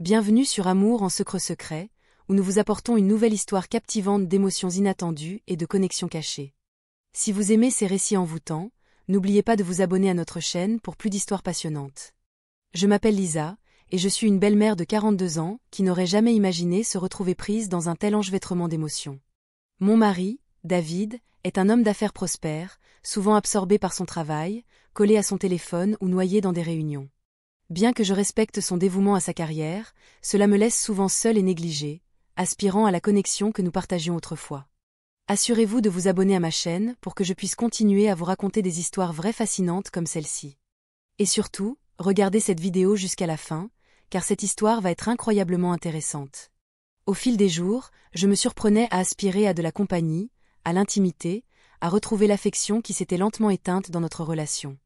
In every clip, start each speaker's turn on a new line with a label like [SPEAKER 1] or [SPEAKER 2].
[SPEAKER 1] Bienvenue sur Amour en secret, où nous vous apportons une nouvelle histoire captivante d'émotions inattendues et de connexions cachées. Si vous aimez ces récits envoûtants, n'oubliez pas de vous abonner à notre chaîne pour plus d'histoires passionnantes. Je m'appelle Lisa, et je suis une belle-mère de 42 ans qui n'aurait jamais imaginé se retrouver prise dans un tel enchevêtrement d'émotions. Mon mari, David, est un homme d'affaires prospère, souvent absorbé par son travail, collé à son téléphone ou noyé dans des réunions. Bien que je respecte son dévouement à sa carrière, cela me laisse souvent seule et négligée, aspirant à la connexion que nous partagions autrefois. Assurez-vous de vous abonner à ma chaîne pour que je puisse continuer à vous raconter des histoires vraies fascinantes comme celle-ci. Et surtout, regardez cette vidéo jusqu'à la fin, car cette histoire va être incroyablement intéressante. Au fil des jours, je me surprenais à aspirer à de la compagnie, à l'intimité, à retrouver l'affection qui s'était lentement éteinte dans notre relation.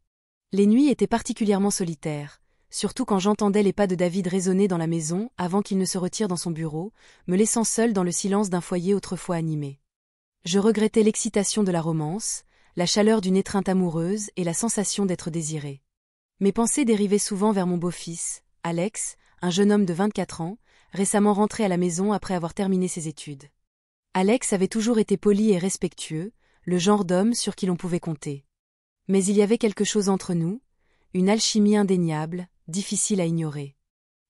[SPEAKER 1] Les nuits étaient particulièrement solitaires, surtout quand j'entendais les pas de David résonner dans la maison avant qu'il ne se retire dans son bureau, me laissant seule dans le silence d'un foyer autrefois animé. Je regrettais l'excitation de la romance, la chaleur d'une étreinte amoureuse et la sensation d'être désirée. Mes pensées dérivaient souvent vers mon beau-fils, Alex, un jeune homme de 24 ans, récemment rentré à la maison après avoir terminé ses études. Alex avait toujours été poli et respectueux, le genre d'homme sur qui l'on pouvait compter. Mais il y avait quelque chose entre nous, une alchimie indéniable, difficile à ignorer.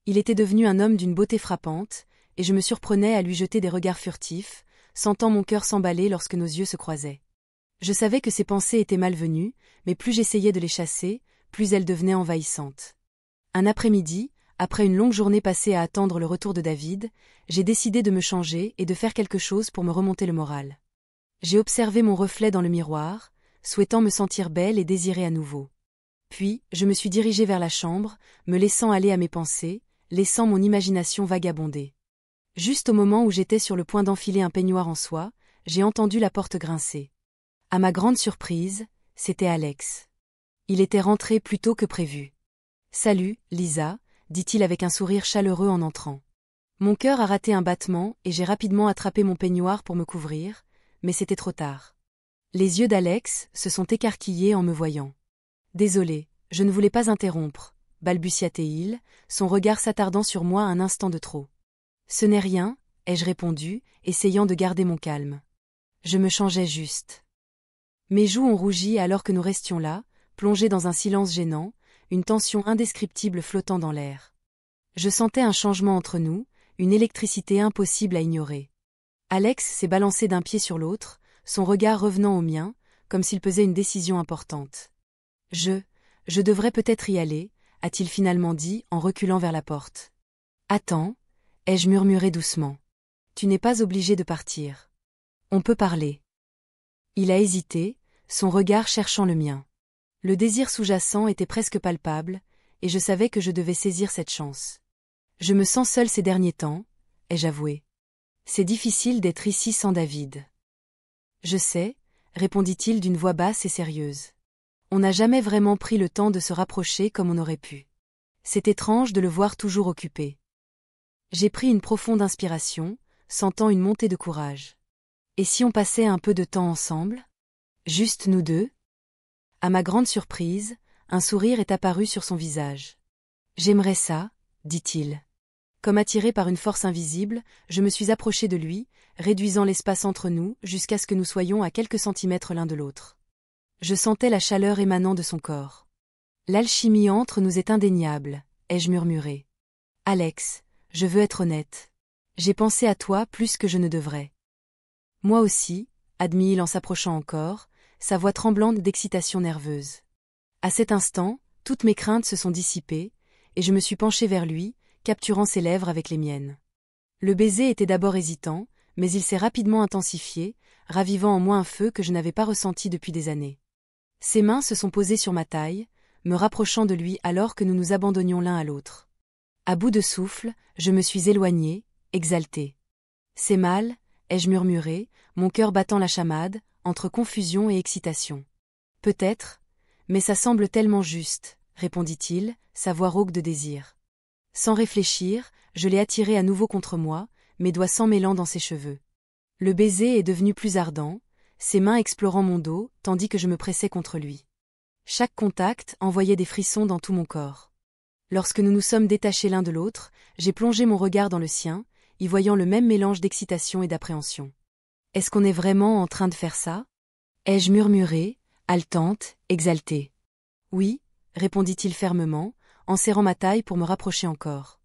[SPEAKER 1] Il était devenu un homme d'une beauté frappante, et je me surprenais à lui jeter des regards furtifs, sentant mon cœur s'emballer lorsque nos yeux se croisaient. Je savais que ses pensées étaient malvenues, mais plus j'essayais de les chasser, plus elles devenaient envahissantes. Un après-midi, après une longue journée passée à attendre le retour de David, j'ai décidé de me changer et de faire quelque chose pour me remonter le moral. J'ai observé mon reflet dans le miroir, souhaitant me sentir belle et désirée à nouveau. Puis, je me suis dirigée vers la chambre, me laissant aller à mes pensées, laissant mon imagination vagabonder. Juste au moment où j'étais sur le point d'enfiler un peignoir en soie, j'ai entendu la porte grincer. À ma grande surprise, c'était Alex. Il était rentré plus tôt que prévu. « Salut, Lisa », dit-il avec un sourire chaleureux en entrant. Mon cœur a raté un battement et j'ai rapidement attrapé mon peignoir pour me couvrir, mais c'était trop tard. Les yeux d'Alex se sont écarquillés en me voyant. « Désolé, je ne voulais pas interrompre », balbutia-t-il, son regard s'attardant sur moi un instant de trop. « Ce n'est rien », ai-je répondu, essayant de garder mon calme. Je me changeais juste. Mes joues ont rougi alors que nous restions là, plongés dans un silence gênant, une tension indescriptible flottant dans l'air. Je sentais un changement entre nous, une électricité impossible à ignorer. Alex s'est balancé d'un pied sur l'autre, son regard revenant au mien, comme s'il pesait une décision importante. Je devrais peut-être y aller, a-t-il finalement dit en reculant vers la porte. Attends, ai-je murmuré doucement. Tu n'es pas obligé de partir. On peut parler. Il a hésité, son regard cherchant le mien. Le désir sous-jacent était presque palpable, et je savais que je devais saisir cette chance. Je me sens seule ces derniers temps, ai-je avoué. C'est difficile d'être ici sans David. Je sais, répondit-il d'une voix basse et sérieuse. On n'a jamais vraiment pris le temps de se rapprocher comme on aurait pu. C'est étrange de le voir toujours occupé. J'ai pris une profonde inspiration, sentant une montée de courage. Et si on passait un peu de temps ensemble? Juste nous deux? À ma grande surprise, un sourire est apparu sur son visage. J'aimerais ça, dit-il. Comme attiré par une force invisible, je me suis approchée de lui, réduisant l'espace entre nous jusqu'à ce que nous soyons à quelques centimètres l'un de l'autre. Je sentais la chaleur émanant de son corps. L'alchimie entre nous est indéniable, ai-je murmuré. Alex, je veux être honnête. J'ai pensé à toi plus que je ne devrais. Moi aussi, admit-il en s'approchant encore, sa voix tremblante d'excitation nerveuse. À cet instant, toutes mes craintes se sont dissipées, et je me suis penchée vers lui, capturant ses lèvres avec les miennes. Le baiser était d'abord hésitant, mais il s'est rapidement intensifié, ravivant en moi un feu que je n'avais pas ressenti depuis des années. Ses mains se sont posées sur ma taille, me rapprochant de lui alors que nous nous abandonnions l'un à l'autre. À bout de souffle, je me suis éloignée, exaltée. C'est mal, ai-je murmuré, mon cœur battant la chamade, entre confusion et excitation. Peut-être, mais ça semble tellement juste, répondit-il, sa voix rauque de désir. Sans réfléchir, je l'ai attiré à nouveau contre moi, mes doigts s'emmêlant dans ses cheveux. Le baiser est devenu plus ardent, ses mains explorant mon dos, tandis que je me pressais contre lui. Chaque contact envoyait des frissons dans tout mon corps. Lorsque nous nous sommes détachés l'un de l'autre, j'ai plongé mon regard dans le sien, y voyant le même mélange d'excitation et d'appréhension. Est-ce qu'on est vraiment en train de faire ça? Ai-je murmuré, haletante, exaltée. Oui, répondit-il fermement, en serrant ma taille pour me rapprocher encore.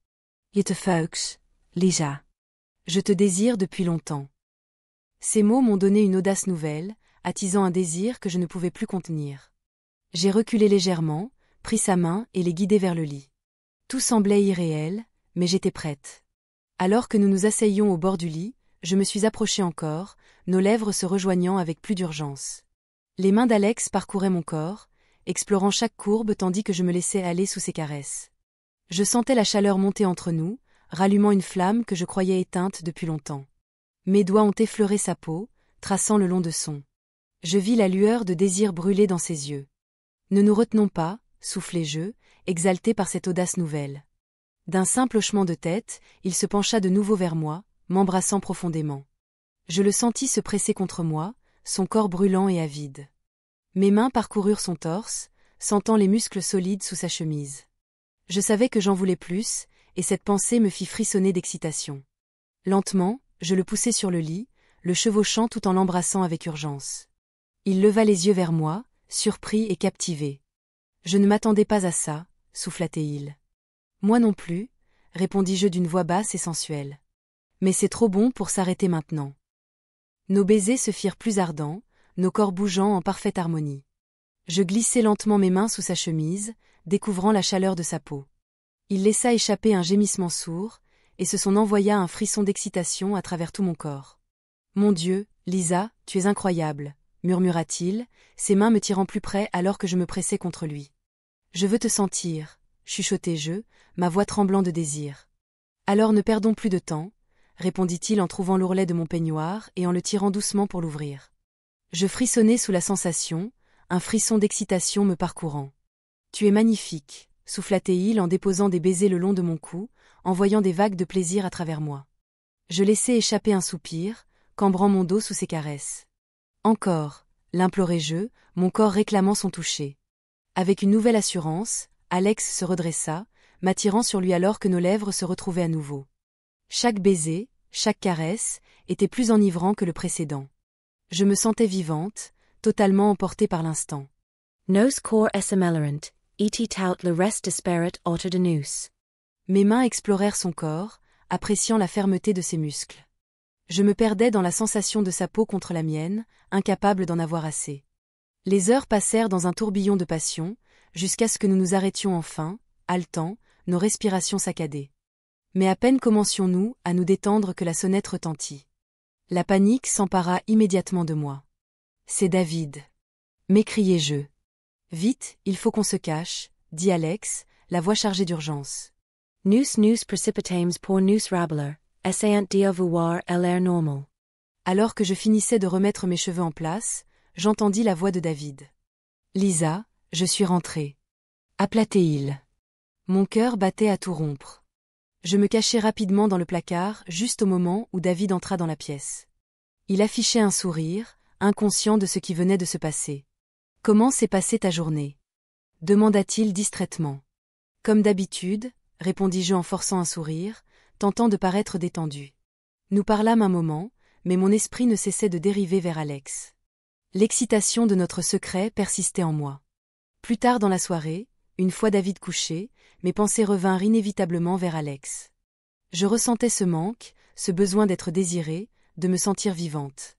[SPEAKER 1] Je te folks, Lisa. Je te désire depuis longtemps. Ces mots m'ont donné une audace nouvelle, attisant un désir que je ne pouvais plus contenir. J'ai reculé légèrement, pris sa main et l'ai guidé vers le lit. Tout semblait irréel, mais j'étais prête. Alors que nous nous asseyions au bord du lit, je me suis approchée encore, nos lèvres se rejoignant avec plus d'urgence. Les mains d'Alex parcouraient mon corps, explorant chaque courbe tandis que je me laissais aller sous ses caresses. Je sentais la chaleur monter entre nous, rallumant une flamme que je croyais éteinte depuis longtemps. Mes doigts ont effleuré sa peau, traçant le long de son. Je vis la lueur de désir brûler dans ses yeux. Ne nous retenons pas, soufflai-je, exalté par cette audace nouvelle. D'un simple hochement de tête, il se pencha de nouveau vers moi, m'embrassant profondément. Je le sentis se presser contre moi, son corps brûlant et avide. Mes mains parcoururent son torse, sentant les muscles solides sous sa chemise. Je savais que j'en voulais plus, et cette pensée me fit frissonner d'excitation. Lentement, je le poussai sur le lit, le chevauchant tout en l'embrassant avec urgence. Il leva les yeux vers moi, surpris et captivé. Je ne m'attendais pas à ça, souffla-t-il. Moi non plus, répondis-je d'une voix basse et sensuelle. Mais c'est trop bon pour s'arrêter maintenant. Nos baisers se firent plus ardents, nos corps bougeant en parfaite harmonie. Je glissai lentement mes mains sous sa chemise, découvrant la chaleur de sa peau. Il laissa échapper un gémissement sourd, et se s'en envoya un frisson d'excitation à travers tout mon corps. « Mon Dieu, Lisa, tu es incroyable », murmura-t-il, ses mains me tirant plus près alors que je me pressais contre lui. « Je veux te sentir », chuchotai-je, ma voix tremblant de désir. « Alors ne perdons plus de temps », répondit-il en trouvant l'ourlet de mon peignoir et en le tirant doucement pour l'ouvrir. Je frissonnai sous la sensation, un frisson d'excitation me parcourant. « Tu es magnifique », souffla-t-il en déposant des baisers le long de mon cou, envoyant des vagues de plaisir à travers moi. Je laissai échapper un soupir, cambrant mon dos sous ses caresses. « Encore », l'implorai-je, mon corps réclamant son toucher. Avec une nouvelle assurance, Alex se redressa, m'attirant sur lui alors que nos lèvres se retrouvaient à nouveau. Chaque baiser, chaque caresse, était plus enivrant que le précédent. Je me sentais vivante, totalement emportée par l'instant. Nos cor essemelerant, iti tout le reste desperet autre de nous. Mes mains explorèrent son corps, appréciant la fermeté de ses muscles. Je me perdais dans la sensation de sa peau contre la mienne, incapable d'en avoir assez. Les heures passèrent dans un tourbillon de passion, jusqu'à ce que nous nous arrêtions enfin, haletants, nos respirations saccadées. Mais à peine commencions-nous à nous détendre que la sonnette retentit. La panique s'empara immédiatement de moi. « C'est David !» m'écriai-je. « Vite, il faut qu'on se cache », dit Alex, la voix chargée d'urgence. « Nous precipitames pour nous rabeler, essayant d'y avoir l'air normal. » Alors que je finissais de remettre mes cheveux en place, j'entendis la voix de David. « Lisa, je suis rentrée. » Appela-t-il. Mon cœur battait à tout rompre. Je me cachai rapidement dans le placard juste au moment où David entra dans la pièce. Il affichait un sourire, inconscient de ce qui venait de se passer. « Comment s'est passée ta journée ?» demanda-t-il distraitement. « Comme d'habitude », répondis-je en forçant un sourire, tentant de paraître détendu. Nous parlâmes un moment, mais mon esprit ne cessait de dériver vers Alex. L'excitation de notre secret persistait en moi. Plus tard dans la soirée, une fois David couché, mes pensées revinrent inévitablement vers Alex. Je ressentais ce manque, ce besoin d'être désirée, de me sentir vivante.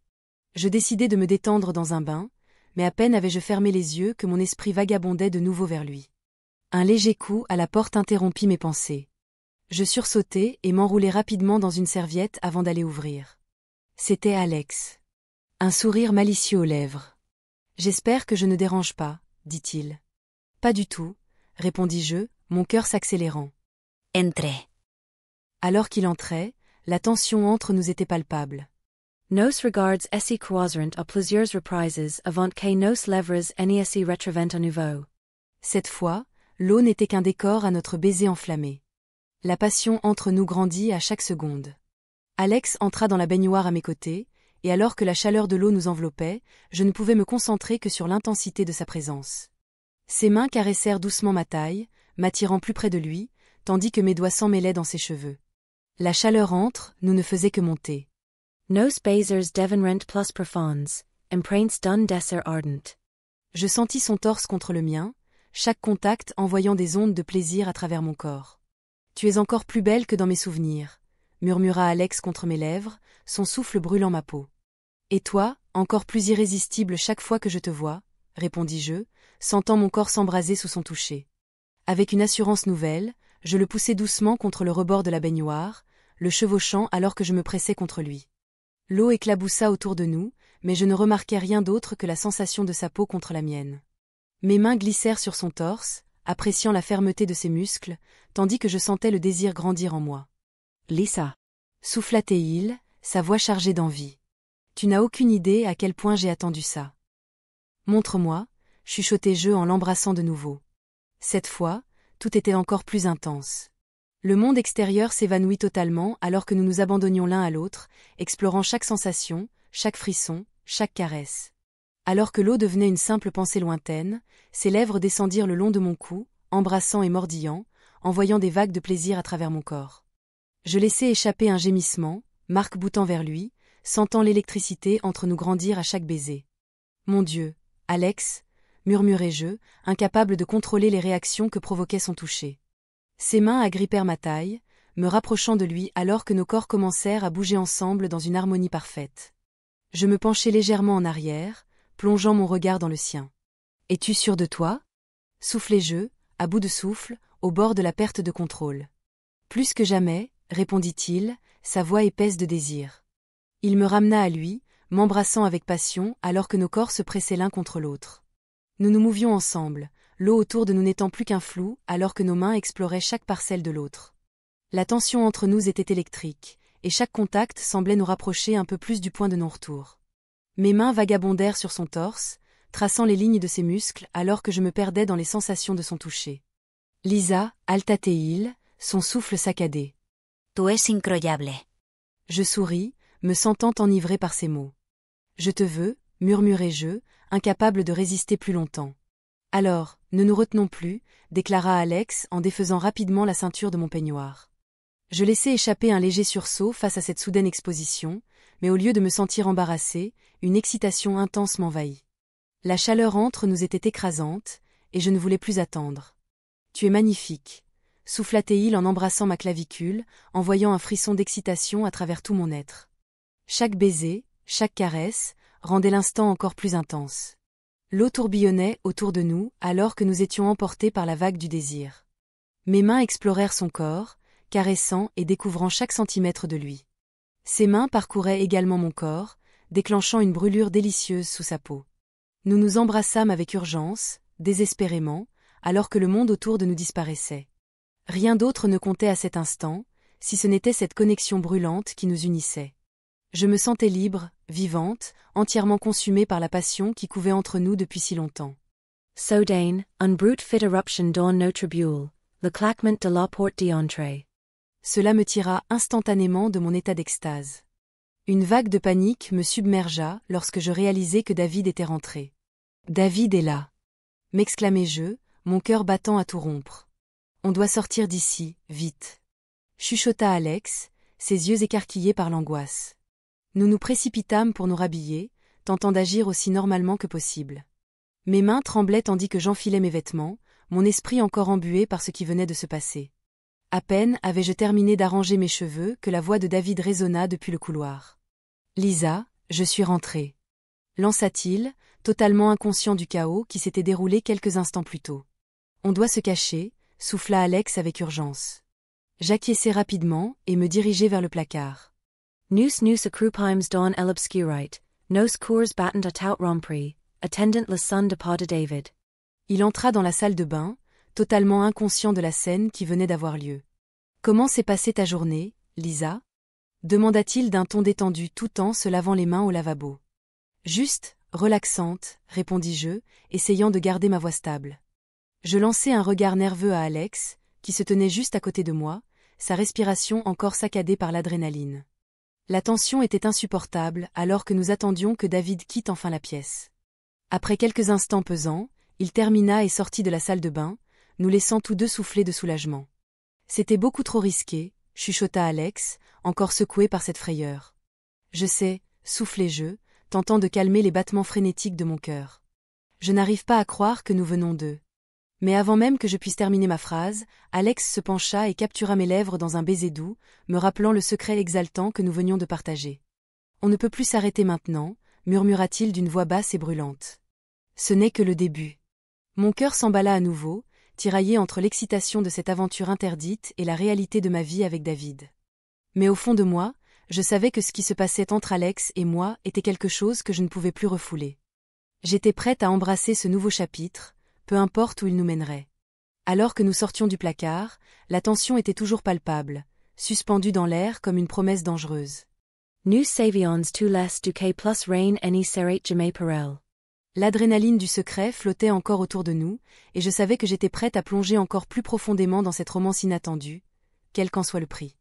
[SPEAKER 1] Je décidai de me détendre dans un bain, mais à peine avais-je fermé les yeux que mon esprit vagabondait de nouveau vers lui. Un léger coup à la porte interrompit mes pensées. Je sursautai et m'enroulai rapidement dans une serviette avant d'aller ouvrir. C'était Alex. Un sourire malicieux aux lèvres. « J'espère que je ne dérange pas, » dit-il. « Pas du tout, » répondis-je, mon cœur s'accélérant. « Entrez. » Alors qu'il entrait, la tension entre nous était palpable. « Nos regards essi croiseront à plusieurs reprises avant que nos lèvres n'essi retrouvent à nouveau. » Cette fois, l'eau n'était qu'un décor à notre baiser enflammé. La passion entre nous grandit à chaque seconde. Alex entra dans la baignoire à mes côtés, et alors que la chaleur de l'eau nous enveloppait, je ne pouvais me concentrer que sur l'intensité de sa présence. Ses mains caressèrent doucement ma taille, m'attirant plus près de lui, tandis que mes doigts s'emmêlaient dans ses cheveux. La chaleur entre, nous ne faisait que monter.
[SPEAKER 2] Nos spazers devenrent plus profonds, empreintes d'un désir ardent.
[SPEAKER 1] Je sentis son torse contre le mien, chaque contact envoyant des ondes de plaisir à travers mon corps. Tu es encore plus belle que dans mes souvenirs, murmura Alex contre mes lèvres, son souffle brûlant ma peau. Et toi, encore plus irrésistible chaque fois que je te vois, répondis-je, sentant mon corps s'embraser sous son toucher. Avec une assurance nouvelle, je le poussai doucement contre le rebord de la baignoire, le chevauchant alors que je me pressais contre lui. L'eau éclaboussa autour de nous, mais je ne remarquai rien d'autre que la sensation de sa peau contre la mienne. Mes mains glissèrent sur son torse, appréciant la fermeté de ses muscles, tandis que je sentais le désir grandir en moi.
[SPEAKER 2] « Lisa »
[SPEAKER 1] souffla-t-il, sa voix chargée d'envie. « Tu n'as aucune idée à quel point j'ai attendu ça. »« Montre-moi » chuchotai-je en l'embrassant de nouveau. Cette fois, tout était encore plus intense. Le monde extérieur s'évanouit totalement alors que nous nous abandonnions l'un à l'autre, explorant chaque sensation, chaque frisson, chaque caresse. Alors que l'eau devenait une simple pensée lointaine, ses lèvres descendirent le long de mon cou, embrassant et mordillant, envoyant des vagues de plaisir à travers mon corps. Je laissai échapper un gémissement, m'arc-boutant vers lui, sentant l'électricité entre nous grandir à chaque baiser. « Mon Dieu, Alex !» murmurai-je, incapable de contrôler les réactions que provoquait son toucher. Ses mains agrippèrent ma taille, me rapprochant de lui alors que nos corps commencèrent à bouger ensemble dans une harmonie parfaite. Je me penchai légèrement en arrière, plongeant mon regard dans le sien. « Es-tu sûr de toi » soufflai-je, à bout de souffle, au bord de la perte de contrôle. « Plus que jamais » répondit-il, sa voix épaisse de désir. Il me ramena à lui, m'embrassant avec passion alors que nos corps se pressaient l'un contre l'autre. Nous nous mouvions ensemble, l'eau autour de nous n'étant plus qu'un flou alors que nos mains exploraient chaque parcelle de l'autre. La tension entre nous était électrique, et chaque contact semblait nous rapprocher un peu plus du point de non-retour. Mes mains vagabondèrent sur son torse, traçant les lignes de ses muscles alors que je me perdais dans les sensations de son toucher. « Lisa » halta-t-il, son souffle saccadé.
[SPEAKER 2] « Tu es incroyable »
[SPEAKER 1] Je souris, me sentant enivré par ces mots. « Je te veux » murmurai-je, incapable de résister plus longtemps. « Alors, ne nous retenons plus » déclara Alex en défaisant rapidement la ceinture de mon peignoir. Je laissai échapper un léger sursaut face à cette soudaine exposition, mais au lieu de me sentir embarrassé, une excitation intense m'envahit. La chaleur entre nous était écrasante, et je ne voulais plus attendre. « Tu es magnifique » souffla-t-il en embrassant ma clavicule, envoyant un frisson d'excitation à travers tout mon être. Chaque baiser, chaque caresse, rendait l'instant encore plus intense. L'eau tourbillonnait autour de nous alors que nous étions emportés par la vague du désir. Mes mains explorèrent son corps, caressant et découvrant chaque centimètre de lui. Ses mains parcouraient également mon corps, déclenchant une brûlure délicieuse sous sa peau. Nous nous embrassâmes avec urgence, désespérément, alors que le monde autour de nous disparaissait. Rien d'autre ne comptait à cet instant, si ce n'était cette connexion brûlante qui nous unissait. Je me sentais libre, vivante, entièrement consumée par la passion qui couvait entre nous depuis si longtemps.
[SPEAKER 2] Soudain, un brute fit éruption dans notre bulle, le claquement de la porte d'entrée.
[SPEAKER 1] Cela me tira instantanément de mon état d'extase. Une vague de panique me submergea lorsque je réalisai que David était rentré. « David est là !» m'exclamai-je, mon cœur battant à tout rompre. « On doit sortir d'ici, vite !» chuchota Alex, ses yeux écarquillés par l'angoisse. Nous nous précipitâmes pour nous rhabiller, tentant d'agir aussi normalement que possible. Mes mains tremblaient tandis que j'enfilais mes vêtements, mon esprit encore embué par ce qui venait de se passer. À peine avais-je terminé d'arranger mes cheveux que la voix de David résonna depuis le couloir. « Lisa, je suis rentré » lança-t-il, totalement inconscient du chaos qui s'était déroulé quelques instants plus tôt. « On doit se cacher » souffla Alex avec urgence. J'acquiesçai rapidement et me dirigeai vers le placard.
[SPEAKER 2] Nous accroupimes dans l'obscurité, nos cours battent à tout rompre, attendant le son de pas de David.
[SPEAKER 1] Il entra dans la salle de bain, totalement inconscient de la scène qui venait d'avoir lieu. « Comment s'est passée ta journée, Lisa » demanda-t-il d'un ton détendu tout en se lavant les mains au lavabo. « Juste, relaxante, répondis-je, essayant de garder ma voix stable. Je lançai un regard nerveux à Alex, qui se tenait juste à côté de moi, sa respiration encore saccadée par l'adrénaline. La tension était insupportable alors que nous attendions que David quitte enfin la pièce. Après quelques instants pesants, il termina et sortit de la salle de bain, nous laissant tous deux souffler de soulagement. C'était beaucoup trop risqué, chuchota Alex, encore secoué par cette frayeur. Je sais, soufflai-je, tentant de calmer les battements frénétiques de mon cœur. Je n'arrive pas à croire que nous venons d'eux. Mais avant même que je puisse terminer ma phrase, Alex se pencha et captura mes lèvres dans un baiser doux, me rappelant le secret exaltant que nous venions de partager. On ne peut plus s'arrêter maintenant, murmura-t-il d'une voix basse et brûlante. Ce n'est que le début. Mon cœur s'emballa à nouveau, tiraillé entre l'excitation de cette aventure interdite et la réalité de ma vie avec David. Mais au fond de moi, je savais que ce qui se passait entre Alex et moi était quelque chose que je ne pouvais plus refouler. J'étais prête à embrasser ce nouveau chapitre, peu importe où il nous mènerait. Alors que nous sortions du placard, la tension était toujours palpable, suspendue dans l'air comme une promesse dangereuse.
[SPEAKER 2] Nous savions tout les du que plus rien n'y serait jamais parel.
[SPEAKER 1] L'adrénaline du secret flottait encore autour de nous, et je savais que j'étais prête à plonger encore plus profondément dans cette romance inattendue, quel qu'en soit le prix.